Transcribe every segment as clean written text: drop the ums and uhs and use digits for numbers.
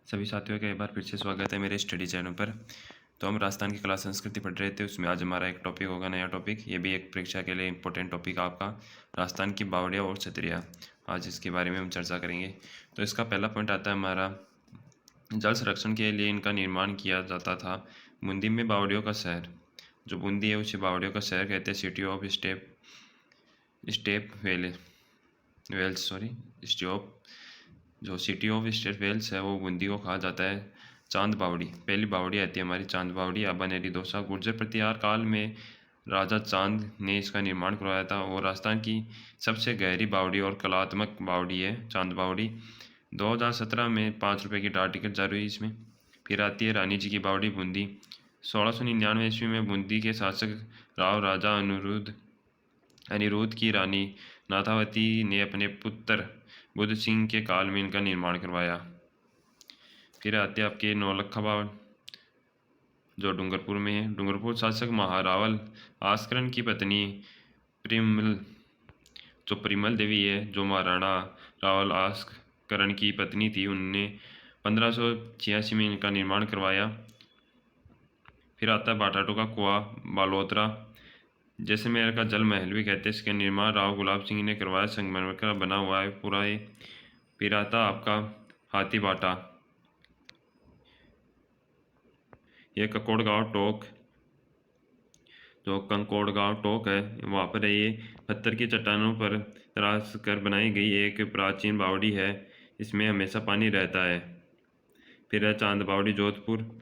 सभी साथियों का एक बार फिर से स्वागत है मेरे स्टडी चैनल पर। तो हम राजस्थान की कला संस्कृति पढ़ रहे थे, उसमें आज हमारा एक टॉपिक होगा, नया टॉपिक। ये भी एक परीक्षा के लिए इम्पोर्टेंट टॉपिक है आपका, राजस्थान की बावड़ियाँ और छतरियाँ। आज इसके बारे में हम चर्चा करेंगे। तो इसका पहला पॉइंट आता है हमारा, जल संरक्षण के लिए इनका निर्माण किया जाता था। बूंदी में बावड़ियों का शहर, जो बूंदी है उसे बावड़ियों का शहर कहते हैं। City of step wells sorry stop जो सिटी ऑफ स्टेट वेल्स है वो बूंदी को कहा जाता है। चांद बावड़ी, पहली बावड़ी आती है हमारी चांद बावड़ी, आबानेरी दोसा। गुर्जर प्रतिहार काल में राजा चांद ने इसका निर्माण करवाया था और राजस्थान की सबसे गहरी बावड़ी और कलात्मक बावड़ी है चांद बावड़ी। 2017 में 5 रुपये की डाक टिकट जारी हुई इसमें। फिर आती है रानी जी की बावड़ी बूंदी। 1699 ईस्वी में बूंदी के शासक राव राजा अनिरुद्ध की रानी नाथावती ने अपने पुत्र बुद्ध सिंह के काल में इनका निर्माण करवाया। फिर आते हैं आपके नौलखा बावड़, जो डूंगरपुर में है। डूंगरपुर शासक महारावल आस्करण की पत्नी प्रिमल, जो परिमल देवी है, जो महाराणा रावल आस्करण की पत्नी थी, उनने 1586 में इनका निर्माण करवाया। फिर आता है बाटाटो का कुआं बालोतरा, जैसलमेर का जल महल भी कहते हैं। इसका निर्माण राव गुलाब सिंह ने करवाया, संगमरमर का बना हुआ है पूरा ये। फिर आता आपका हाथी बाटा, ये ककोड़गांव टोक, जो कंकोड़गांव टोक है वहाँ पर है ये। पत्थर की चट्टानों पर तराश कर बनाई गई एक प्राचीन बावड़ी है, इसमें हमेशा पानी रहता है। फिर है चांद बावड़ी जोधपुर,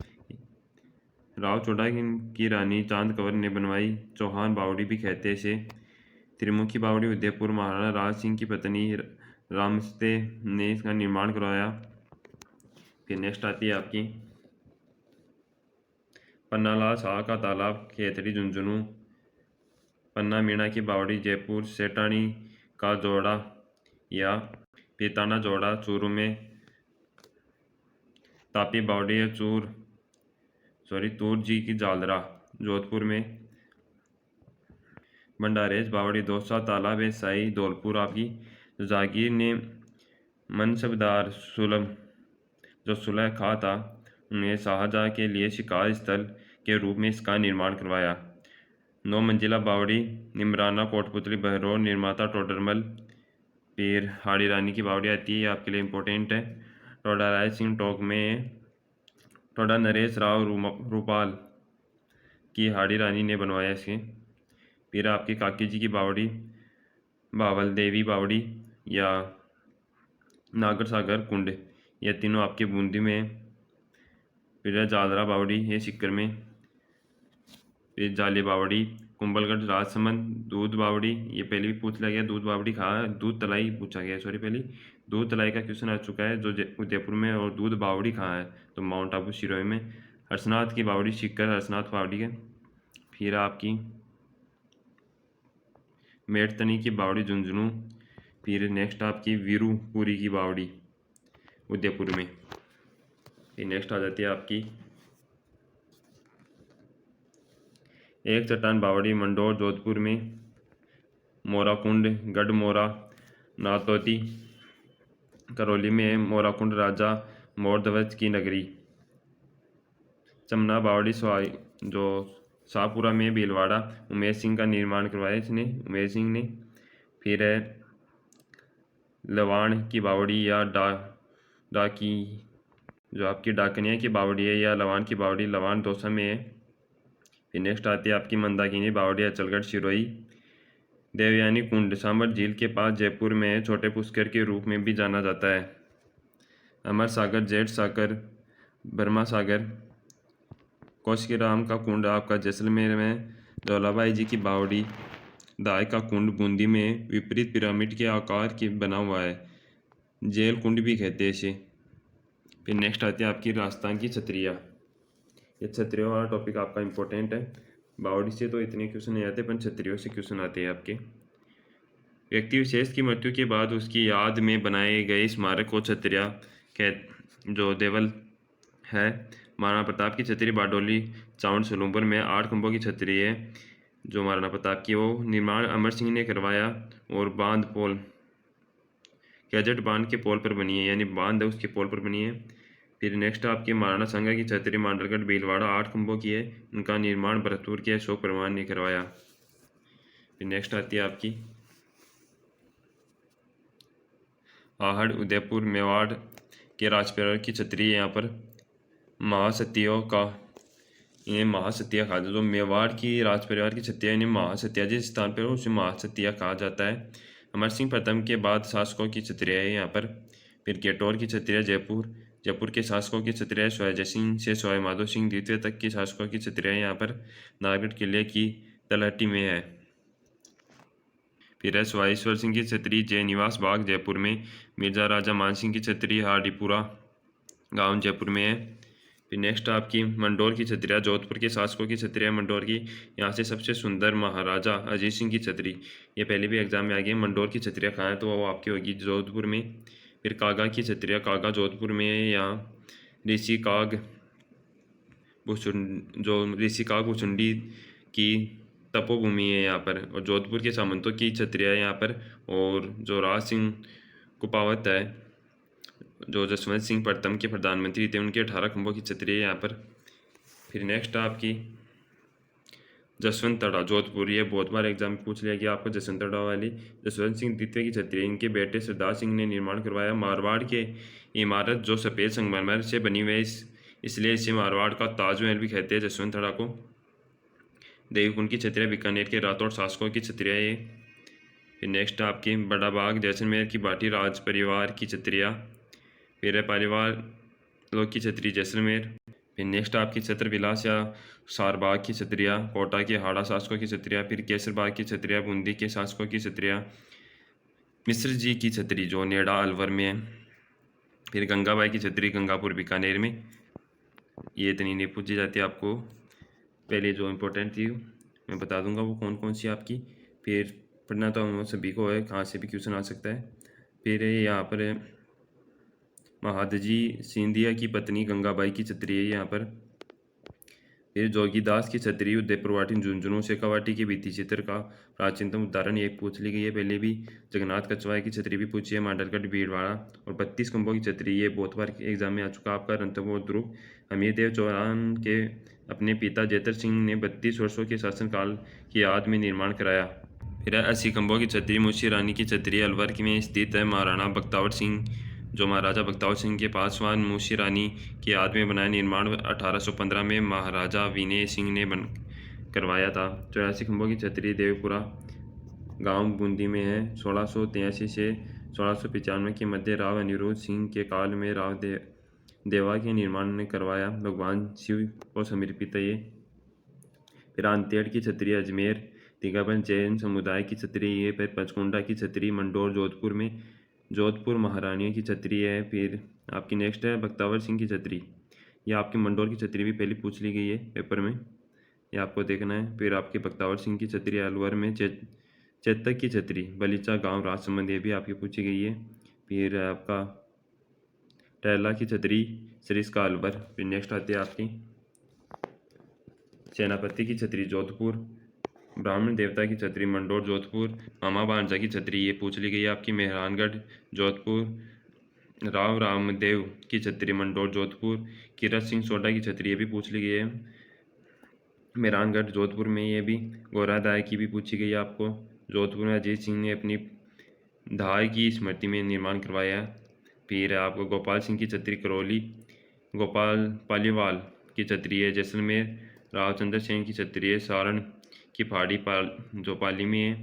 राव चोड़ा की रानी चांद कंवर ने बनवाई, चौहान बावड़ी भी कहते हैं इसे। त्रिमुखी बावड़ी उदयपुर, महाराणा राज सिंह की पत्नी रामस्ते ने इसका निर्माण करवाया। फिर नेक्स्ट आती है आपकी पन्नालाल शाह का तालाब खेतड़ी झुंझुनू। पन्ना मीणा की बावड़ी जयपुर, सेठानी का जोड़ा या पीताना जोड़ा चूरू में। तापी बावड़ी है तूर जी की जालरा जोधपुर में। भंडारेज बावड़ी दौसा तालाब है साई धौलपुर आपकी। जागीर ने मनसबदार जो सुलह खा था, उन्हें शाहजहाँ के लिए शिकार स्थल के रूप में इसका निर्माण करवाया। 9 मंजिला बावड़ी निमराना कोटपुतली बहरौर, निर्माता टोडरमल। फिर हाड़ी रानी की बावड़ी आती है, आपके लिए इम्पोर्टेंट है। टोडा राय सिंह टोक में, टोडा नरेश राव रूपाल की हाड़ी रानी ने बनवाया इसे। फिर आपकी काकी जी की बावड़ी बावल देवी बावड़ी या नागर सागर कुंड, ये तीनों आपके बूंदी में। फिर जालरा बावड़ी ये सिक्कर में। फिर जाली बावड़ी कुंभलगढ़ राजसमंद। दूध बावड़ी, ये पहले भी पूछ लिया गया, दूध बावड़ी कहाँ, दूध तलाई पूछा गया, सॉरी पहले दूध तलाई का क्वेश्चन आ चुका है, जो उदयपुर में। और दूध बावड़ी कहाँ है, तो माउंट आबू सिरोही में। हर्षनाथ की बावड़ी सिक्कर हर्षनाथ बावड़ी है। फिर आपकी मेड़तनी की बावड़ी झुंझुनू। फिर नेक्स्ट आपकी वीरूपुरी की बावड़ी उदयपुर में। फिर नेक्स्ट आ जाती है आपकी एक चट्टान बावड़ी मंडोर जोधपुर में। मोराकुंड गढ़मोरा नातोती करौली में। मोराकुंड राजा मोरध्वज की नगरी। चमना बावड़ी जो शाहपुरा में भीलवाड़ा, उमेश सिंह का निर्माण करवाया इसने, उमेश सिंह ने। फिर है लवाण की बावड़ी या डाकी, जो आपकी डाकनिया की बावड़ी है या लवाण की बावड़ी, लवाण दौसा में है। फिर नेक्स्ट आती है आपकी मंदाकिनी बावड़ी अचलगढ़ सिरोही। देवयानी कुंड सांबर झील के पास जयपुर में छोटे पुष्कर के रूप में भी जाना जाता है। अमर सागर, जेठ सागर, बर्मा सागर। कौशिकी राम का कुंड आपका जैसलमेर में। दौलाबाई जी की बावड़ी दाय का कुंड बूंदी में विपरीत पिरामिड के आकार की बना हुआ है, जेल कुंड भी कहते हैं इसे। फिर नेक्स्ट आती है आपकी राजस्थान की छतरिया। ये छतरियों वाला टॉपिक आपका इम्पोर्टेंट है। बावड़ी से तो इतने क्वेश्चन नहीं आते, पर छतरियों से क्वेश्चन आते हैं आपके। व्यक्ति विशेष की मृत्यु के बाद उसकी याद में बनाए गए स्मारक को छतरिया जो देवल है। महाराणा प्रताप की छतरी बारडोली चावड़ सलूम्बर में 8 खंभों की छतरी है, जो महाराणा प्रताप की, वो निर्माण अमर सिंह ने करवाया। और बांध पोल गैजेट बांध के पोल पर बनी है, यानी बांध है उसके पोल पर बनी है। फिर नेक्स्ट आपकी महाराणा सांगा की छतरी मांडलगढ़ भीलवाड़ा 8 खंभों की है, इनका निर्माण भरतपुर के अशोक परमार ने करवाया। फिर नेक्स्ट आती है आपकी आहड़ उदयपुर मेवाड़ के राजपरिवार की छतरी है। यहाँ पर महासतियों का इन्हें महासतिया कहा जाता है। जो मेवाड़ की राजपरिवार की छतिया इन्हें महासतिया जिस स्थान पर हो उसे महासतिया कहा जाता है। अमर सिंह प्रथम के बाद शासकों की छतरिया है यहाँ पर। फिर केटौर की छतरिया जयपुर जयपुर के शासकों की छतरिया सवाई जय सिंह से सवाई माधो सिंह द्वितीय तक की शासकों की छतरिया यहाँ पर नारगढ़ किले की तलहटी में है। फिर है सवाई ईश्वर सिंह की छतरी जय निवास बाग जयपुर में। मिर्जा राजा मान सिंह की छतरी हाडीपुरा गांव जयपुर में है। फिर नेक्स्ट आपकी मंडोर की छतरिया जोधपुर के शासकों की छतरिया मंडोर की। यहाँ से सबसे सुंदर महाराजा अजीत सिंह की छतरी, ये पहले भी एग्जाम में आ गई। मंडोर की छतरिया कहाँ है, तो वो आपकी होगी जोधपुर में। फिर कागा की छतरिया कागा जोधपुर में है। यहाँ ऋषि काग जो ऋषि काग भुचुंडी की तपोभूमि है यहाँ पर। और जोधपुर के सामंतों की छतरिया है यहाँ पर। और जो राज सिंह कुपावत है, जो जसवंत सिंह प्रथम के प्रधानमंत्री थे, उनके 18 खंभों की छतरी है यहाँ पर। फिर नेक्स्ट आपकी जसवंत तड़ा जोधपुर, ये बहुत बार एग्जाम में पूछ लिया गया आपको जसवंत तड़ा वाली। जसवंत सिंह द्वितीय की छतरी इनके बेटे सरदार सिंह ने निर्माण करवाया। मारवाड़ के इमारत जो सफ़ेद संगमरमर से बनी हुई है, इसलिए इसे मारवाड़ का ताजमहल भी कहते हैं जसवंत तड़ा को। देवीकुंड की छतरिया बीकानेर के राठौड़ शासकों की छतरिया ये। फिर नेक्स्ट आपकी बड़ा बाग जैसलमेर की भाटी राज परिवार की छतरिया। फिर है परिवार लोग की छतरी जैसलमेर। फिर नेक्स्ट आपकी छत्र विलास या सारबाग की छतरिया कोटा के हाड़ा शासकों की छतरिया। फिर केसरबाग की छतरिया बूंदी के शासकों की छतरिया। मिश्र जी की छतरी जो नेड़ा अलवर में है। फिर गंगाबाई की छतरी गंगापुर बीकानेर में। ये इतनी नहीं पूछी जाती आपको, पहले जो इम्पोर्टेंट थी मैं बता दूंगा वो कौन कौन सी आपकी। फिर पढ़ना तो हम सभी को है, कहाँ से भी क्वेश्चन आ सकता है। फिर यहाँ पर है महादजी सिंधिया की पत्नी गंगाबाई की छतरी है यहाँ पर। फिर जोगीदास की छतरी उदयपुर वाटी झुंझुनू शेखावाटी के भित्ति चित्र का प्राचीनतम उदाहरण ये पूछ ली गई है पहले भी। जगन्नाथ कछवाए की छतरी भी पूछी है मांडलगढ़ भीलवाड़ा। और 32 खंभों की छतरी ये बहुत बार एग्जाम में आ चुका आपका। रणथंभौर ध्रुव हमीरदेव चौहान के अपने पिता जयतर सिंह ने 32 वर्षों के शासनकाल की याद में निर्माण कराया। फिर 80 खंभों की छतरी मुंशी रानी की छतरी अलवर में स्थित है। महाराणा बख्तावर सिंह जो महाराजा बख्तावर सिंह के पासवान मुंशी रानी की याद में बनाया। निर्माण 1815 में महाराजा विनय सिंह ने करवाया था। 84 खंभों की छतरी देवपुरा गांव बूंदी में है। 1683 से 1695 के मध्य राव अनिरुद्ध सिंह के काल में राव देवा के निर्माण ने करवाया। भगवान शिव को समर्पित है ये। फिर अंतेड़ की छतरी अजमेर दिगाबंद जैन समुदाय की छतरी ये। फिर पंचकुंडा की छतरी मंडोर जोधपुर में जोधपुर महारानियों की छतरी है। फिर आपकी नेक्स्ट है बख्तावर सिंह की छतरी, ये आपकी मंडोर की छतरी भी पहले पूछ ली गई है पेपर में, ये आपको देखना है। फिर आपके बख्तावर सिंह की छतरी अलवर में चेतक की छतरी बलीचा गांव राजसमंद, ये भी आपकी पूछी गई है। फिर आपका टहला की छतरी सरिस्का अलवर। फिर नेक्स्ट आती है आपकी सेनापति की छतरी जोधपुर, ब्राह्मण देवता की छतरी मंडोर जोधपुर। मामा भांजा की छतरी ये पूछ ली गई है आपकी मेहरानगढ़ जोधपुर। राव रामदेव की छतरी मंडोर जोधपुर। किरत सिंह सोडा की छतरी ये भी पूछ ली गई है मेहरानगढ़ जोधपुर में। ये भी गोरादाय की भी पूछी गई है आपको। जोधपुर में अजीत सिंह ने अपनी धार की स्मृति में निर्माण करवाया। फिर आपको गोपाल सिंह की छतरी करौली। गोपाल पालीवाल की छतरी है जैसलमेर। रावचंद्र सिंह की छतरी है सारण की पहाड़ी जो पाली में है।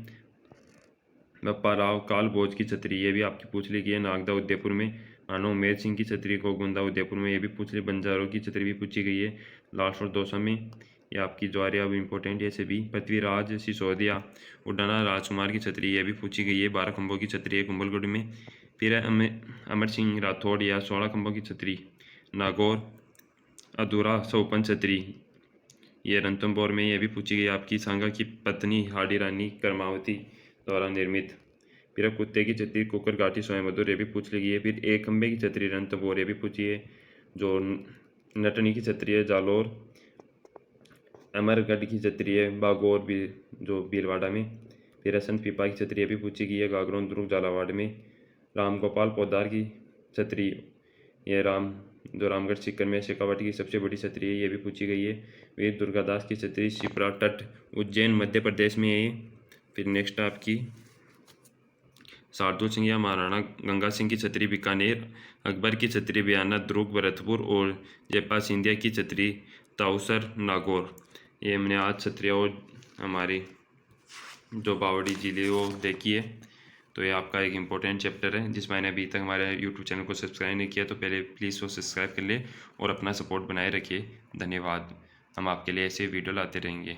बप्पा राव कालभोज की छतरी ये भी आपकी पूछ ली गई है नागदा उदयपुर में। मानो उमेर सिंह की छतरी गोगुंदा उदयपुर में, ये भी पूछ ली। बंजारों की छतरी भी पूछी गई है लास्ट और दौसा में, ये आपकी ज्वारिया अब इंपॉर्टेंट है। से भी पृथ्वीराज सिसोदिया उडाना राजकुमार की छतरी ये भी पूछी गई है। 12 खंभों की छतरी है कुंभलगढ़ में। फिर है अमर सिंह राठौड़ या 16 खंभों की छतरी नागौर अधूरा सौपन छतरी ये रणथंभौर में, ये भी पूछी गई आपकी। सांगा की पत्नी हाड़ी रानी कर्मावती द्वारा निर्मित। फिर कुत्ते की छतरी कुकर घाटी स्वयंवदुर ये भी पूछ ली गई है। फिर एक खंबे की छतरी रणथंभौर ये भी पूछी है। जो नटनी की छतरी है जालोर। अमरगढ़ की छतरी है बागौर भी जो भीलवाड़ा में। फिर असंत पीपा की छतरी ये भी पूछी गई है गागरों दुर्ग झालावाड़ में। राम गोपाल पोदार की छतरी ये जो रामगढ़ सीकर में शेखावाटी की सबसे बड़ी छतरी है, ये भी पूछी गई है। वीर दुर्गादास की छतरी शिप्रा तट उज्जैन मध्य प्रदेश में है ये। फिर नेक्स्ट आपकी शार्दुल सिंह या महाराणा गंगा सिंह की छतरी बीकानेर, अकबर की छतरी बयाना दुर्ग भरतपुर और जयपाल सिंधिया की छतरी ताउसर नागौर। ये हमने आज छतरियाँ और हमारी जो बावड़ी जिले वो देखी है। तो ये आपका एक इम्पोर्टेंट चैप्टर है जिस मैंने अभी तक हमारे यूट्यूब चैनल को सब्सक्राइब नहीं किया तो पहले प्लीज़ वो सब्सक्राइब कर ले और अपना सपोर्ट बनाए रखिए। धन्यवाद। हम आपके लिए ऐसे वीडियो लाते रहेंगे।